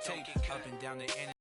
Take up and down the end.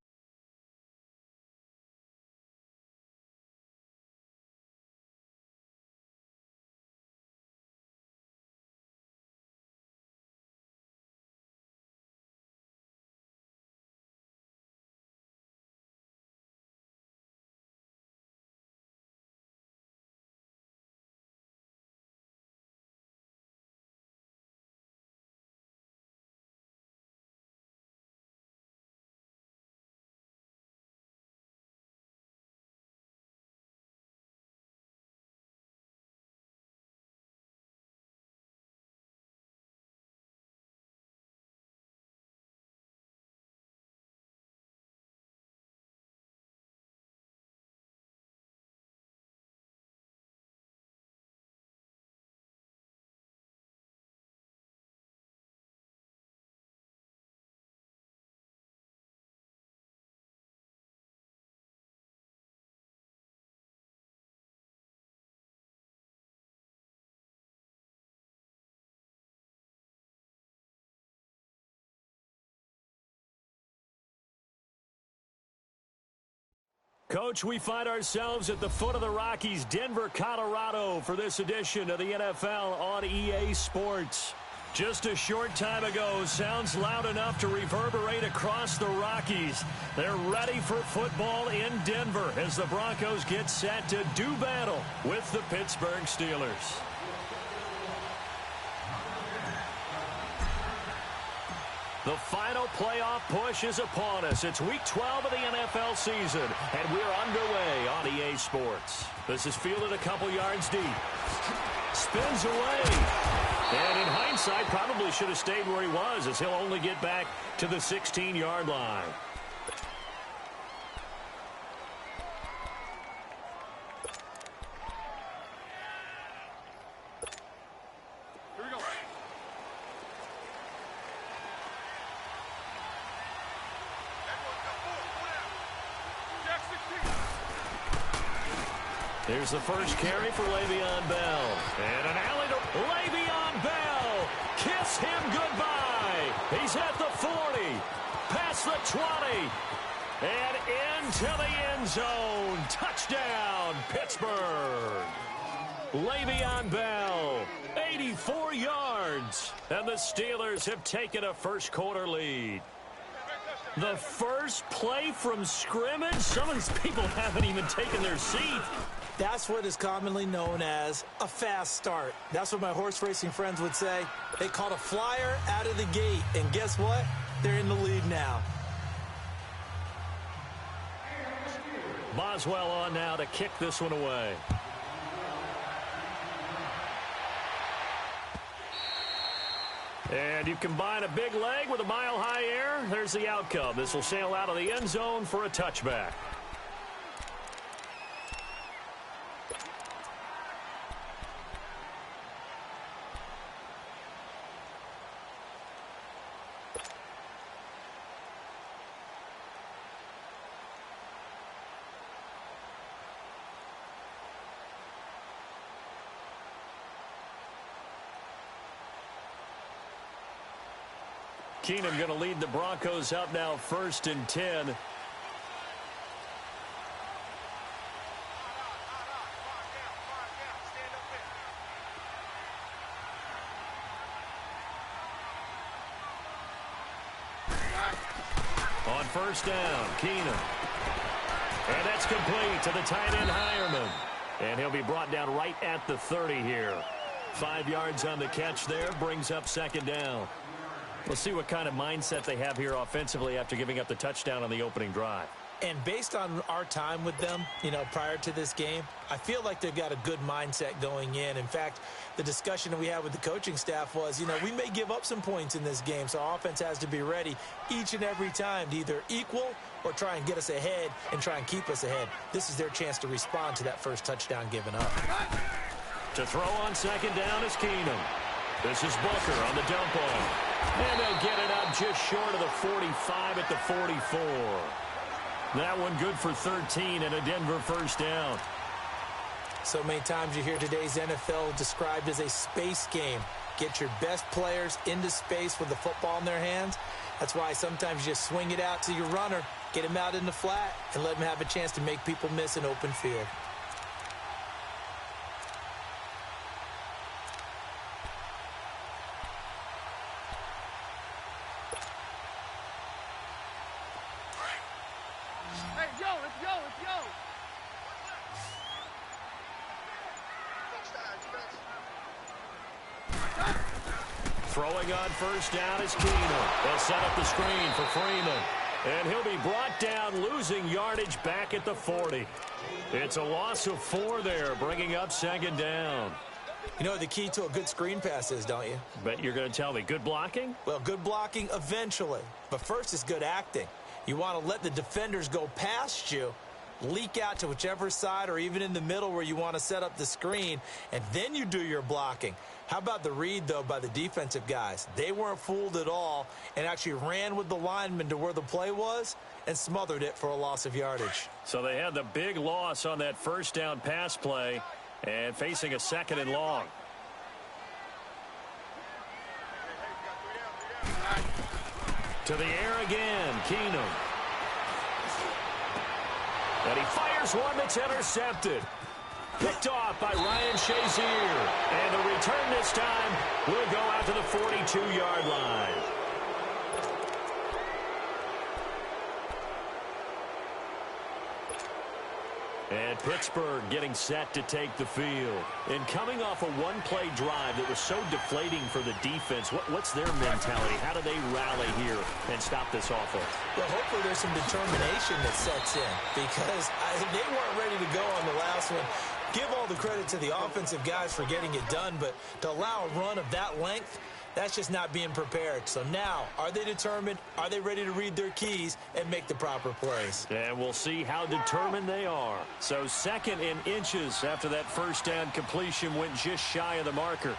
Coach, we find ourselves at the foot of the Rockies, Denver, Colorado, for this edition of the NFL on EA Sports. Just a short time ago, sounds loud enough to reverberate across the Rockies. They're ready for football in Denver as the Broncos get set to do battle with the Pittsburgh Steelers. The final playoff push is upon us. It's Week 12 of the NFL season, and we're underway on EA Sports. This is fielded a couple yards deep. Spins away. And in hindsight, probably should have stayed where he was, as he'll only get back to the 16-yard line. Here's the first carry for Le'Veon Bell. And an alley to Le'Veon Bell. Kiss him goodbye. He's at the 40. Past the 20. And into the end zone. Touchdown, Pittsburgh. Le'Veon Bell, 84 yards. And the Steelers have taken a first-quarter lead. The first play from scrimmage? Some of these people haven't even taken their seat. That's what is commonly known as a fast start. That's what my horse racing friends would say. They caught a flyer out of the gate, and guess what? They're in the lead now. Boswell on now to kick this one away. And you combine a big leg with a mile-high air, there's the outcome. This will sail out of the end zone for a touchback. Keenum going to lead the Broncos out now 1st and 10. On first down, Keenum. And that's complete to the tight end, Hireman. And he'll be brought down right at the 30 here. 5 yards on the catch there, brings up 2nd down. We'll see what kind of mindset they have here offensively after giving up the touchdown on the opening drive. And based on our time with them, prior to this game, I feel like they've got a good mindset going in. In fact, the discussion that we had with the coaching staff was, we may give up some points in this game, so our offense has to be ready each and every time to either equal or try and get us ahead and try and keep us ahead. This is their chance to respond to that first touchdown given up. To throw on 2nd down is Keenum. This is Booker on the dump off. And they'll get it up just short of the 45 at the 44. That one good for 13 and a Denver first down. So many times you hear today's NFL described as a space game. Get your best players into space with the football in their hands, That's why sometimes you just swing it out to your runner, get him out in the flat, and let him have a chance to make people miss an open field. Throwing on first down is Keenum. They'll set up the screen for Freeman. And he'll be brought down, losing yardage back at the 40. It's a loss of 4 there, bringing up second down. You know what the key to a good screen pass is, don't you? Bet you're going to tell me. Good blocking? Well, good blocking eventually. But first is good acting. You want to let the defenders go past you, leak out to whichever side or even in the middle where you want to set up the screen, and then you do your blocking. How about the read, though, by the defensive guys? They weren't fooled at all and actually ran with the lineman to where the play was and smothered it for a loss of yardage. So they had the big loss on that first down pass play and facing a 2nd and long. To the air again, Keenum. And he fires one that's intercepted. Picked off by Ryan Shazier. And the return this time will go out to the 42-yard line. And Pittsburgh getting set to take the field. And coming off a one-play drive that was so deflating for the defense, what's their mentality? How do they rally here and stop this offense? Well, hopefully there's some determination that sets in because they weren't ready to go on the last one. Give all the credit to the offensive guys for getting it done, but to allow a run of that length, that's just not being prepared. So now, are they determined? Are they ready to read their keys and make the proper plays? And we'll see how determined they are. So 2nd and inches after that first down completion went just shy of the marker.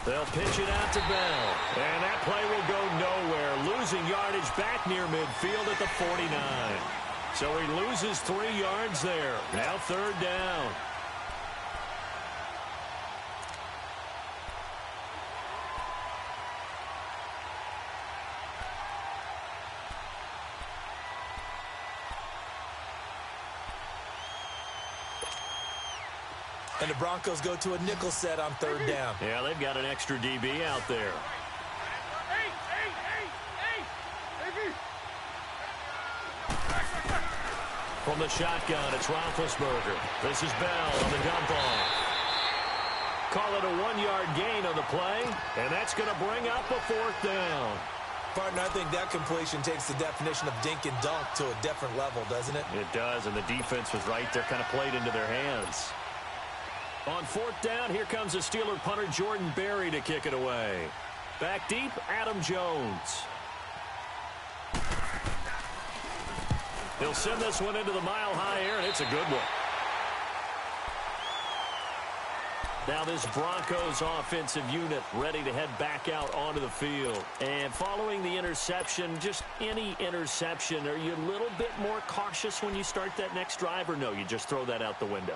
They'll pitch it out to Bell. And that play will go nowhere, losing yardage back near midfield at the 49. So he loses 3 yards there. Now 3rd down. And the Broncos go to a nickel set on 3rd down. Yeah, they've got an extra DB out there. From the shotgun, it's Roethlisberger. This is Bell on the dump off. Call it a 1-yard gain on the play, and that's going to bring up a 4th down. Partner, I think that completion takes the definition of dink and dunk to a different level, doesn't it? It does, and the defense was right there, kind of played into their hands. On 4th down, here comes the Steeler punter Jordan Berry to kick it away. Back deep, Adam Jones. He'll send this one into the mile-high air, and it's a good one. Now this Broncos offensive unit ready to head back out onto the field. And following the interception, just any interception, are you a little bit more cautious when you start that next drive, or no, you just throw that out the window?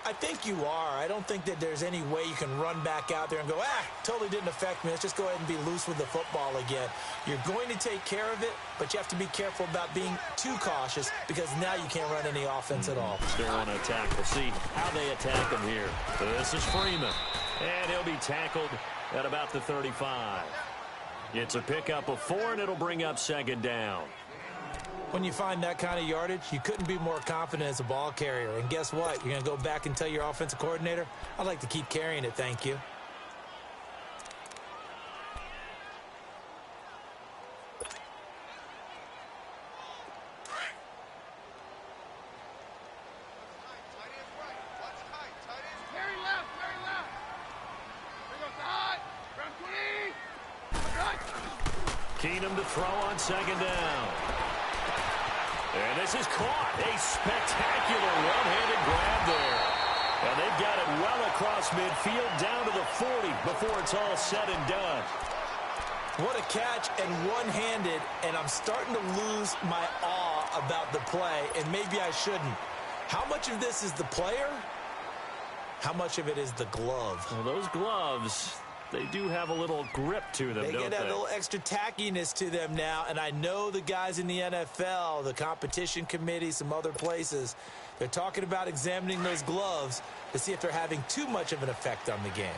I think you are. I don't think that there's any way you can run back out there and go, totally didn't affect me. Let's just go ahead and be loose with the football again. You're going to take care of it, but you have to be careful about being too cautious because now you can't run any offense at all. Still want to attack. We'll see how they attack him here. This is Freeman, and he'll be tackled at about the 35. It's a pickup of 4, and it'll bring up 2nd down. When you find that kind of yardage, you couldn't be more confident as a ball carrier. And guess what? You're going to go back and tell your offensive coordinator, I'd like to keep carrying it, thank you. Keenum to throw on 2nd down. And this is caught. A spectacular one-handed grab there. And they've got it well across midfield down to the 40 before it's all said and done. What a catch and one-handed, and I'm starting to lose my awe about the play, and maybe I shouldn't. How much of this is the player? How much of it is the glove? Well, those gloves, they do have a little grip to them, don't they? They get a little extra tackiness to them now, and I know the guys in the NFL, the competition committee, some other places, they're talking about examining those gloves to see if they're having too much of an effect on the game.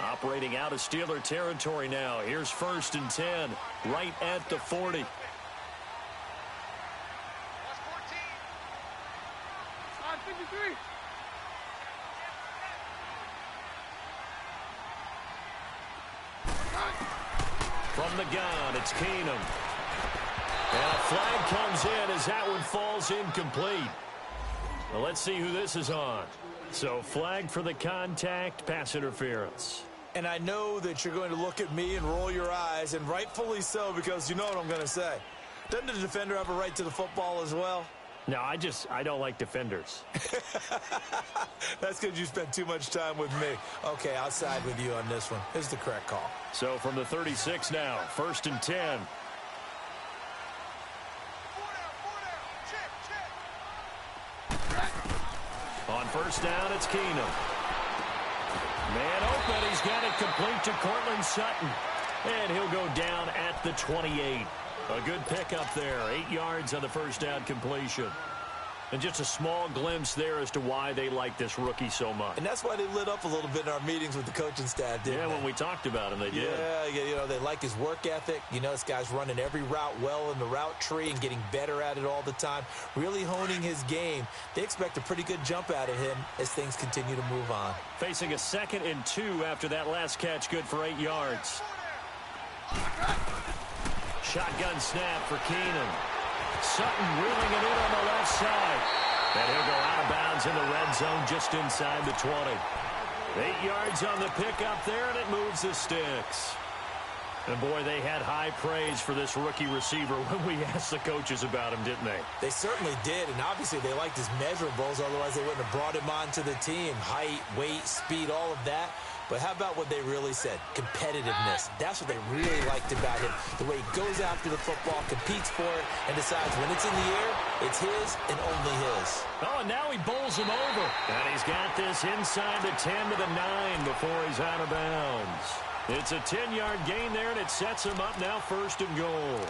Operating out of Steeler territory now. Here's 1st and 10, right at the 40. From the gun, it's Keenum. And a flag comes in as that one falls incomplete. Well, let's see who this is on. So flag for the contact, pass interference. And I know that you're going to look at me and roll your eyes, and rightfully so, because you know what I'm going to say. Doesn't the defender have a right to the football as well? No, I don't like defenders. That's because you spent too much time with me. Okay, I'll side with you on this one. This is the correct call. So from the 36 now, 1st and 10. On 1st down, it's Keenum. Man open, he's got it complete to Cortland Sutton. And he'll go down at the 28. A good pickup there, 8 yards on the 1st down completion. And just a small glimpse there as to why they like this rookie so much. And that's why they lit up a little bit in our meetings with the coaching staff, didn't they? Yeah, when we talked about him, they did. Yeah, you know, they like his work ethic. You know, this guy's running every route well in the route tree and getting better at it all the time, really honing his game. They expect a pretty good jump out of him as things continue to move on. Facing a 2nd and 2 after that last catch, good for 8 yards. Shotgun snap for Keenum. Sutton reeling it in on the left side. And he'll go out of bounds in the red zone just inside the 20. 8 yards on the pickup there, and it moves the sticks. And, boy, they had high praise for this rookie receiver when we asked the coaches about him, didn't they? They certainly did, and obviously they liked his measurables. Otherwise, they wouldn't have brought him onto the team. Height, weight, speed, all of that. But how about what they really said? Competitiveness. That's what they really liked about him. The way he goes after the football, competes for it, and decides when it's in the air, it's his and only his. Oh, and now he bowls him over. And he's got this inside the 10 to the 9 before he's out of bounds. It's a 10-yard gain there, and it sets him up now 1st and goal.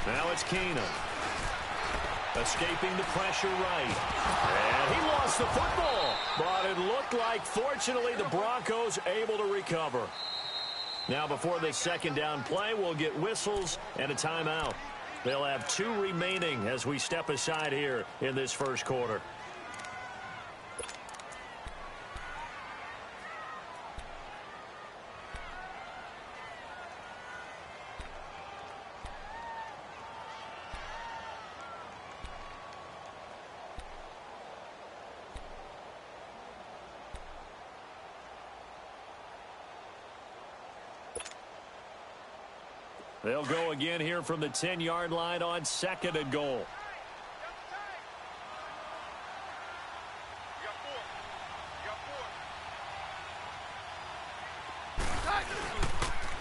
Now it's Keenum. Escaping the pressure right. And he lost the football. But it looked like, fortunately, the Broncos able to recover. Now before this 2nd down play, we'll get whistles and a timeout. They'll have 2 remaining as we step aside here in this 1st quarter. They'll go again here from the 10-yard line on 2nd and goal.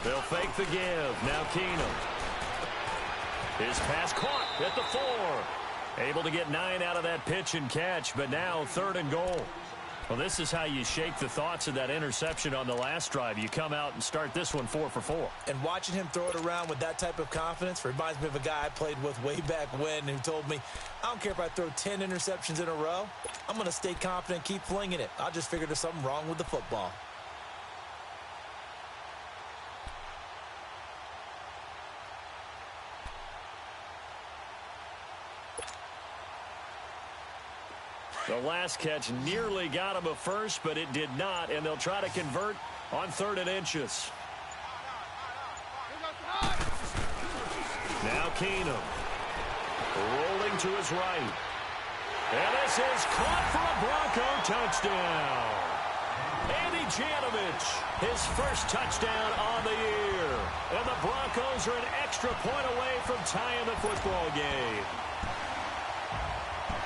They'll fake the give. Now Keenum. His pass caught at the 4. Able to get 9 out of that pitch and catch, but now 3rd and goal. Well, this is how you shake the thoughts of that interception on the last drive. You come out and start this one 4 for 4. And watching him throw it around with that type of confidence reminds me of a guy I played with way back when who told me, I don't care if I throw 10 interceptions in a row. I'm going to stay confident, keep flinging it. I'll just figure there's something wrong with the football. The last catch nearly got him a first, but it did not, and they'll try to convert on 3rd and inches. Now Keenum rolling to his right. And this is caught for a Bronco touchdown. Andy Janovich, his first touchdown on the year. And the Broncos are an extra point away from tying the football game.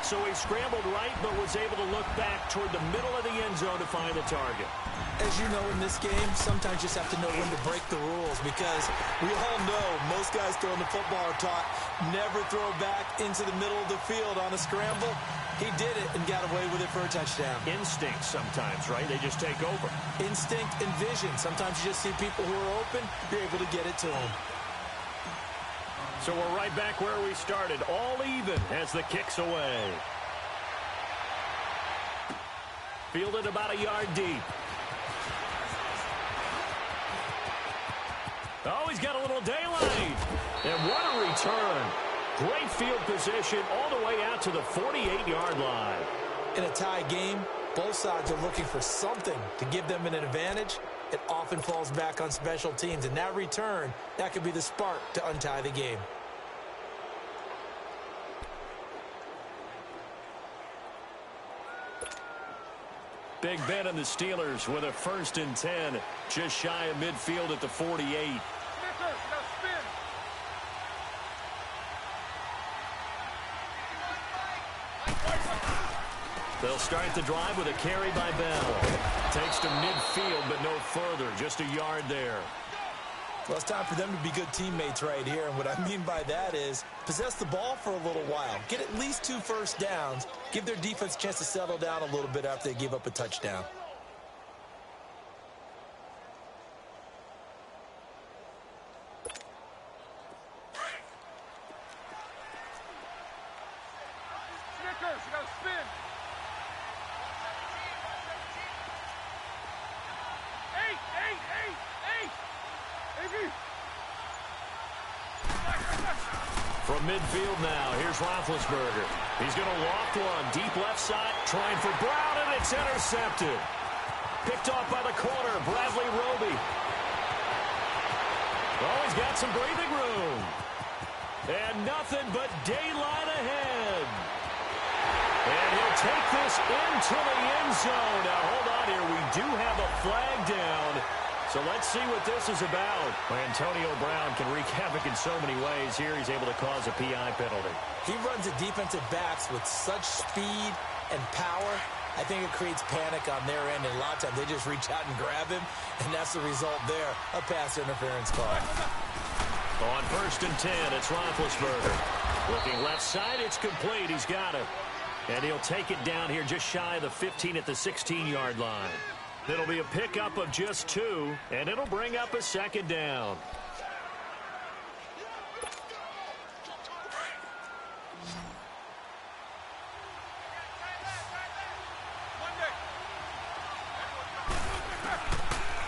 So he scrambled right, but was able to look back toward the middle of the end zone to find the target. As you know, in this game, sometimes you just have to know when to break the rules, because we all know most guys throwing the football are taught never throw back into the middle of the field on a scramble. He did it and got away with it for a touchdown. Instinct sometimes, right? They just take over. Instinct and vision. Sometimes you just see people who are open, you're able to get it to them. So we're right back where we started, all even as the kick's away. Fielded about a yard deep. Oh, he's got a little daylight. And what a return. Great field position all the way out to the 48-yard line. In a tie game, both sides are looking for something to give them an advantage. It often falls back on special teams, and that return, that could be the spark to untie the game. Big Ben and the Steelers with a 1st and 10, just shy of midfield at the 48. They'll start the drive with a carry by Bell. Takes to midfield, but no further. Just a yard there. Well, it's time for them to be good teammates right here. And what I mean by that is possess the ball for a little while. Get at least 2 first downs. Give their defense a chance to settle down a little bit after they give up a touchdown. From midfield now, here's Roethlisberger. He's going to loft one deep left side, trying for Brown, and it's intercepted. Picked off by the corner, Bradley Roby. Oh, he's got some breathing room. And nothing but daylight ahead. And he'll take this into the end zone. Now, hold on here. We do have a flag down. So let's see what this is about. Antonio Brown can wreak havoc in so many ways. Here he's able to cause a PI penalty. He runs the defensive backs with such speed and power. I think it creates panic on their end, and a lot of times they just reach out and grab him, and that's the result there, a pass interference call. On 1st and 10, it's Roethlisberger. Looking left side, it's complete. He's got it. And he'll take it down here just shy of the 15 at the 16-yard line. It'll be a pickup of just 2, and it'll bring up a 2nd down.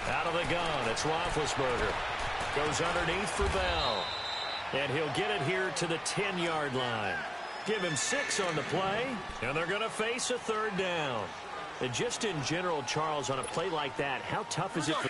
Out of the gun, it's Roethlisberger. Goes underneath for Bell. And he'll get it here to the 10-yard line. Give him 6 on the play, and they're going to face a 3rd down. And just in general, Charles, on a play like that, how tough is it for